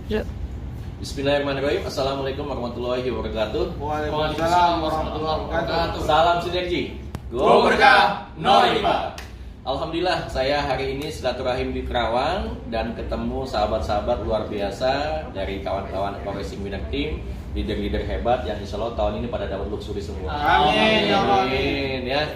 Bismillahirrahmanirrahim. Assalamualaikum warahmatullahi wabarakatuh. Waalaikumsalam warahmatullahi wabarakatuh. Salam sinergi. Go berkah, no riba. Alhamdulillah, saya hari ini silaturahim di Kerawang dan ketemu sahabat-sahabat luar biasa dari kawan-kawan Eco Racing Winner Team, leader-leader hebat yang insya Allah tahun ini pada dapat luxury semua. Amin. Amin ya.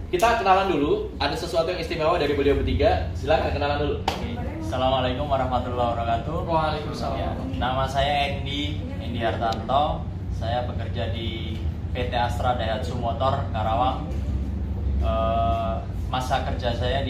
Kita kenalan dulu. Ada sesuatu yang istimewa dari beliau bertiga. Silakan kenalan dulu. Assalamualaikum warahmatullahi wabarakatuh. Waalaikumsalam. Ya, nama saya Endi Hartanto. Saya bekerja di PT Astra Daihatsu Motor Karawang. Masa kerja saya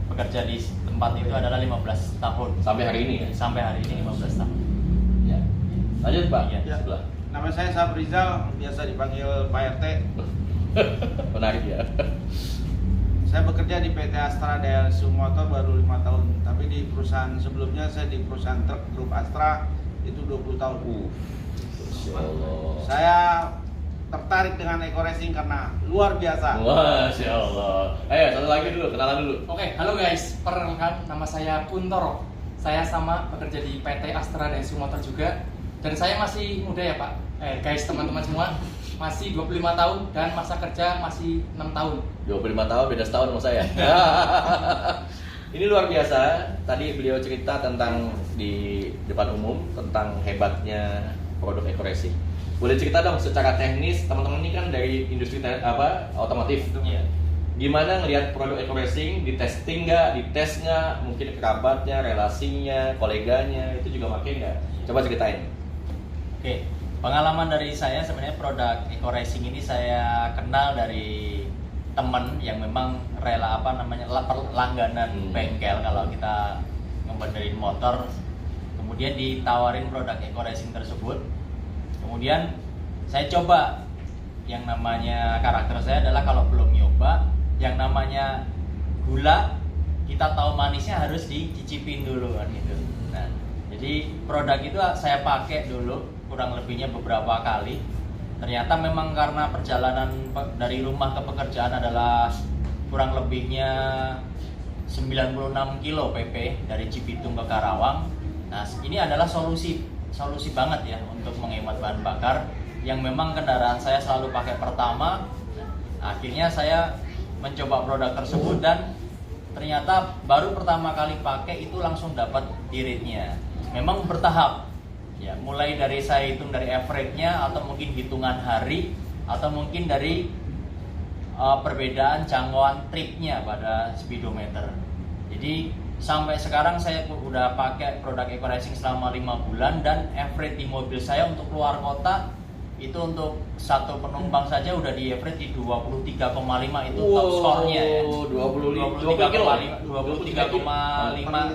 bekerja di tempat itu adalah 15 tahun. Sampai hari ini ya? Sampai hari ini 15 tahun. Ya. Lanjut Pak. Iya. Sebelah. Nama saya Sabrizal, biasa dipanggil Pak RT. Menarik ya. Saya bekerja di PT Astra Daihatsu Motor baru 5 tahun. Tapi di perusahaan sebelumnya saya di perusahaan truk grup Astra itu 20 tahun. Masya Allah. Saya tertarik dengan Eco Racing karena luar biasa. Masya Allah. Ayo satu lagi dulu, kenalan dulu. Oke, halo guys, perkenalkan nama saya Kuntoro. Saya sama bekerja di PT Astra Daihatsu Motor juga. Dan saya masih muda ya Pak. Guys, teman-teman semua, masih 25 tahun dan masa kerja masih 6 tahun. 25 tahun, beda setahun sama saya. Ini luar biasa. Tadi beliau cerita tentang di depan umum tentang hebatnya produk Eco Racing. Boleh cerita dong secara teknis, teman-teman ini kan dari industri otomotif. Iya. Gimana ngelihat produk Eco Racing, di testing nggak, dites nggak, mungkin kerabatnya, relasinya, koleganya, itu juga makin nggak? Coba ceritain. Oke, pengalaman dari saya sebenarnya produk Eco Racing ini saya kenal dari teman yang memang rela langganan bengkel kalau kita ngebenerin motor, kemudian ditawarin produk Eco Racing tersebut. Kemudian saya coba, yang namanya karakter saya adalah kalau belum nyoba, yang namanya gula kita tahu manisnya harus dicicipin dulu kan gitu. Nah, jadi produk itu saya pakai dulu kurang lebihnya beberapa kali. Ternyata memang karena perjalanan dari rumah ke pekerjaan adalah kurang lebihnya 96 kilo PP dari Cibitung ke Karawang. Nah, ini adalah solusi banget ya untuk menghemat bahan bakar yang memang kendaraan saya selalu pakai pertama. Akhirnya saya mencoba produk tersebut dan ternyata baru pertama kali pakai itu langsung dapat iritnya. Memang bertahap ya, mulai dari saya hitung dari average-nya atau mungkin hitungan hari atau mungkin dari perbedaan jangkauan tripnya pada speedometer. Jadi sampai sekarang saya udah pakai produk Eco Racing selama 5 bulan dan average di mobil saya untuk keluar kota itu untuk satu penumpang saja udah di average di 23,5 itu top skornya ya. 23,5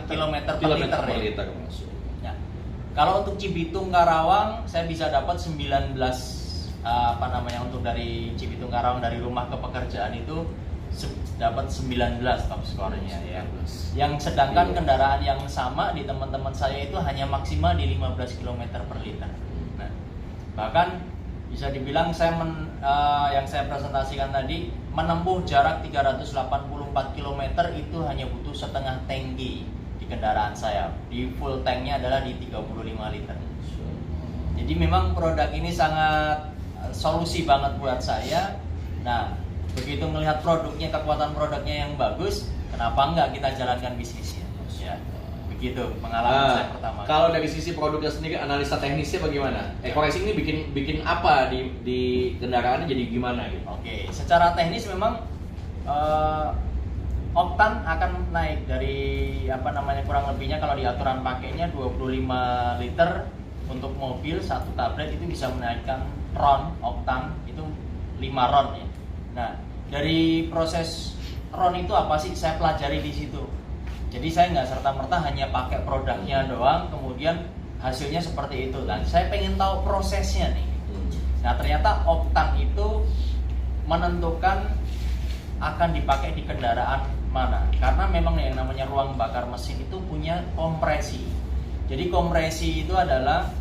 km per liter ya. Nah, kalau untuk Cibitung Karawang saya bisa dapat 19 untuk dari Cibitung Karawang dari rumah ke pekerjaan itu dapat 19 top skornya ya. Yang sedangkan kendaraan yang sama di teman-teman saya itu hanya maksimal di 15 km per liter. Nah, bahkan bisa dibilang yang saya presentasikan tadi menempuh jarak 384 km itu hanya butuh setengah tangki di kendaraan saya. Di full tanknya adalah di 35 liter. Jadi memang produk ini sangat solusi banget buat saya. Nah, begitu melihat produknya, kekuatan produknya yang bagus, kenapa enggak kita jalankan bisnisnya? Ya, begitu pengalaman saya pertama. Kalau dari sisi produknya sendiri, analisa teknisnya bagaimana? Eco Racing ini bikin apa di kendaraannya jadi gimana gitu? Oke, secara teknis memang oktan akan naik dari kurang lebihnya kalau di aturan pakainya 25 liter untuk mobil satu tablet itu bisa menaikkan ron oktan itu 5 ron ya. Nah, dari proses ron itu apa sih saya pelajari di situ. Jadi saya nggak serta-merta hanya pakai produknya doang, kemudian hasilnya seperti itu. Dan saya pengen tahu prosesnya nih. Nah, ternyata oktan itu menentukan akan dipakai di kendaraan mana. Karena memang yang namanya ruang bakar mesin itu punya kompresi. Jadi kompresi itu adalah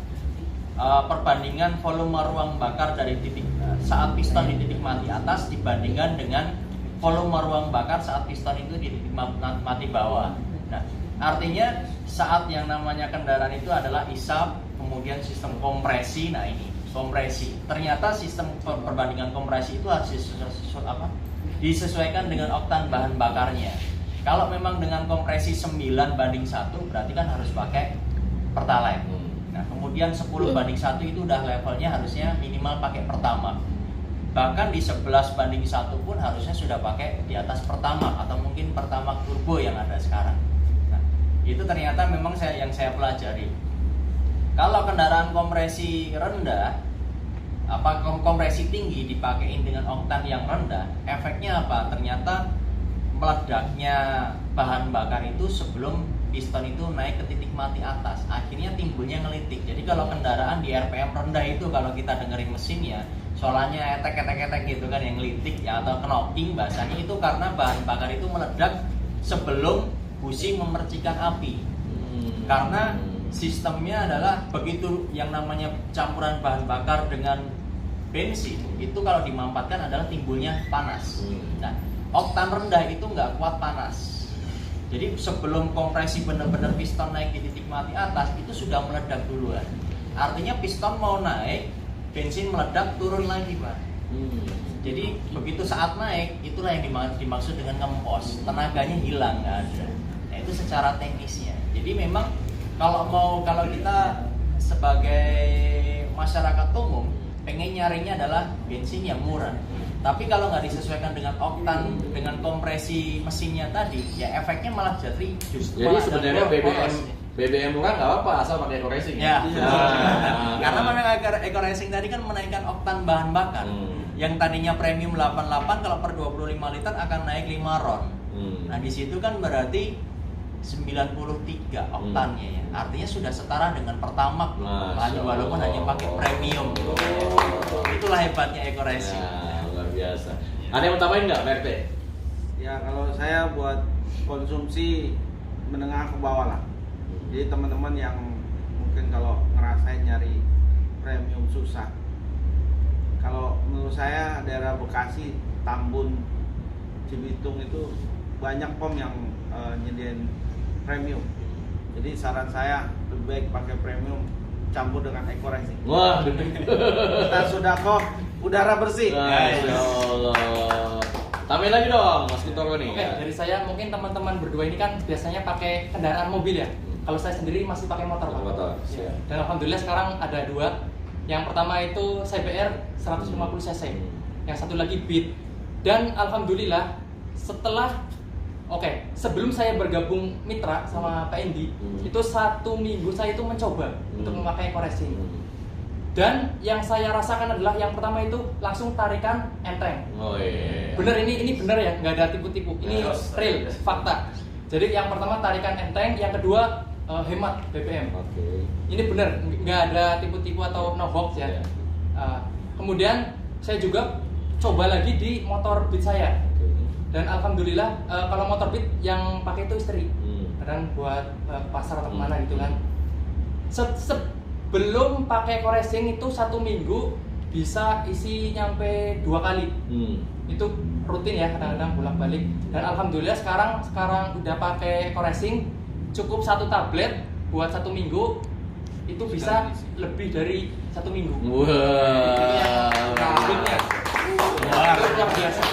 perbandingan volume ruang bakar dari titik saat piston di titik mati atas dibandingkan dengan volume ruang bakar saat piston itu di titik mati bawah. Nah, Artinya saat yang namanya kendaraan itu adalah isap, kemudian sistem kompresi. Nah ini kompresi. Ternyata sistem perbandingan kompresi itu harus disesuaikan dengan oktan bahan bakarnya. Kalau memang dengan kompresi 9:1 berarti kan harus pakai Pertalite. Nah, kemudian 10:1 itu udah levelnya harusnya minimal pakai Pertamax. Bahkan di 11:1 pun harusnya sudah pakai di atas Pertamax atau mungkin Pertamax Turbo yang ada sekarang. Nah, itu ternyata memang yang saya pelajari. Kalau kendaraan kompresi rendah, kompresi tinggi dipakein dengan oktan yang rendah, efeknya apa? Ternyata meledaknya bahan bakar itu sebelum piston itu naik ke titik mati atas, akhirnya timbulnya ngelitik. Jadi kalau kendaraan di RPM rendah itu, kalau kita dengerin mesinnya soalnya etek gitu kan, yang ngelitik ya, atau knocking bahasanya, itu karena bahan bakar itu meledak sebelum busi memercikan api. Karena sistemnya adalah begitu yang namanya campuran bahan bakar dengan bensin itu kalau dimampatkan adalah timbulnya panas. Nah, oktan rendah itu nggak kuat panas. Jadi sebelum kompresi benar-benar piston naik di titik mati atas itu sudah meledak duluan. Artinya piston mau naik, bensin meledak, turun lagi, Pak. Jadi begitu saat naik, itulah yang dimaksud dengan ngempos. Tenaganya hilang, nggak ada. Nah, itu secara teknisnya. Jadi memang kalau kita sebagai masyarakat umum pengen nyarinya adalah bensin yang murah. Tapi kalau nggak disesuaikan dengan oktan, dengan kompresi mesinnya tadi, ya efeknya malah jadi sebenarnya BBM murah nggak apa-apa asal pakai eco racing. Ya. Karena memang eco racing tadi kan menaikkan oktan bahan bakar. Yang tadinya premium 88 kalau per 25 liter akan naik 5 ron. Nah di situ kan berarti 93 oktannya ya. Artinya sudah setara dengan Pertamax. Walaupun hanya pakai premium. Itulah hebatnya eco racing. Luar biasa. Ada yang mau tambahin nggak, Pak RT? Ya kalau saya buat konsumsi menengah ke bawah lah. Jadi teman-teman yang mungkin kalau ngerasain nyari premium susah, kalau menurut saya daerah Bekasi, Tambun, Cibitung itu banyak pom yang nyediain premium. Jadi saran saya lebih baik pakai premium campur dengan eco racing. Wah, kita sudah kok udara bersih. Masya Allah. Tambahin lagi dong, Mas Kuntoro nih. Oke, dari saya mungkin teman-teman berdua ini kan biasanya pakai kendaraan mobil ya. Kalau saya sendiri masih pakai motor, Pak. Motor. Ya. Dan alhamdulillah sekarang ada 2. Yang pertama itu CBR 150 cc. Yang satu lagi Beat. Dan alhamdulillah sebelum saya bergabung mitra sama Pak Endi, itu 1 minggu saya itu mencoba untuk memakai eco racing. Dan yang saya rasakan adalah yang pertama itu langsung tarikan enteng. Oh iya. Bener, ini bener ya, nggak ada tipu-tipu. Ini real, fakta. Jadi yang pertama tarikan enteng, yang kedua hemat BBM. Ini bener, nggak ada tipu-tipu atau no hoax ya. Kemudian saya juga coba lagi di motor Beat saya. Dan alhamdulillah kalau motor Beat yang pakai itu istri. Kadang buat pasar atau kemana gitu kan. Sebelum pakai eco racing itu 1 minggu bisa isi nyampe 2 kali. Itu rutin ya, kadang-kadang bolak-balik. Dan alhamdulillah sekarang udah pakai eco racing, cukup 1 tablet buat 1 minggu itu bisa lebih dari 1 minggu. Wah. Luar biasa.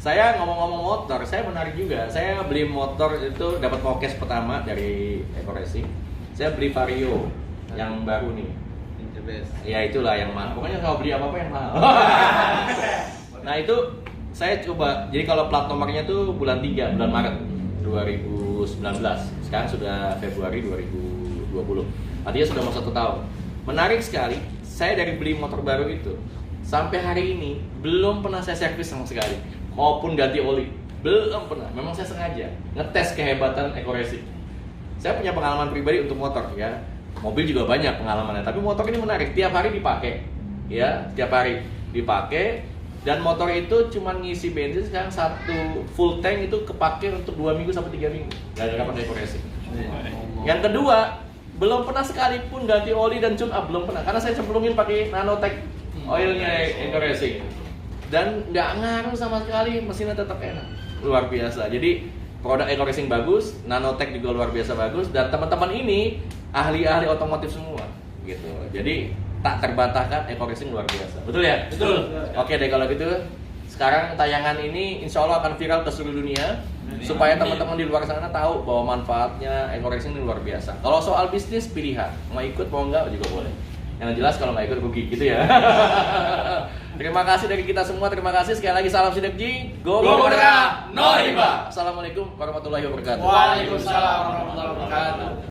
Saya ngomong-ngomong motor, saya menarik juga. Saya beli motor itu dapat podcast pertama dari eco racing. Saya beli Vario yang baru nih. Ya itulah yang mahal. Pokoknya kalau beli apa-apa yang mahal. Nah itu saya coba. Jadi kalau plat nomornya tuh bulan Maret 2019. Sekarang sudah Februari 2020. Artinya sudah mau 1 tahun. Menarik sekali. Saya dari beli motor baru itu sampai hari ini belum pernah saya servis sama sekali, maupun ganti oli, belum pernah. Memang saya sengaja ngetes kehebatan eco racing. Saya punya pengalaman pribadi untuk motor ya. Mobil juga banyak pengalamannya, tapi motor ini menarik. Tiap hari dipakai, ya, tiap hari dipakai. Dan motor itu cuma ngisi bensin sekarang 1 full tank itu kepake untuk 2 minggu sampai 3 minggu. Gara-gara pakai eco racing. Yang kedua, belum pernah sekalipun ganti oli dan tune up, belum pernah. Karena saya cemplungin pakai Nanotech oilnya eco racing. Dan nggak ngaruh sama sekali, mesinnya tetap enak. Luar biasa. Jadi produk Eco Racing bagus, Nanotech juga luar biasa bagus, dan teman-teman ini ahli-ahli otomotif semua gitu. Jadi tak terbantahkan Eco Racing luar biasa. Betul ya? Betul. Oke deh kalau gitu. Sekarang tayangan ini insya Allah akan viral ke seluruh dunia supaya teman-teman di luar sana tahu bahwa manfaatnya Eco Racing ini luar biasa. Kalau soal bisnis pilihan, mau ikut mau enggak juga boleh. Yang jelas kalau nggak ikut rugi gitu ya. Terima kasih dari kita semua, terima kasih sekali lagi, salam sinergi, Go Merdeka, no riba. Assalamualaikum warahmatullahi wabarakatuh. Waalaikumsalam warahmatullahi wabarakatuh.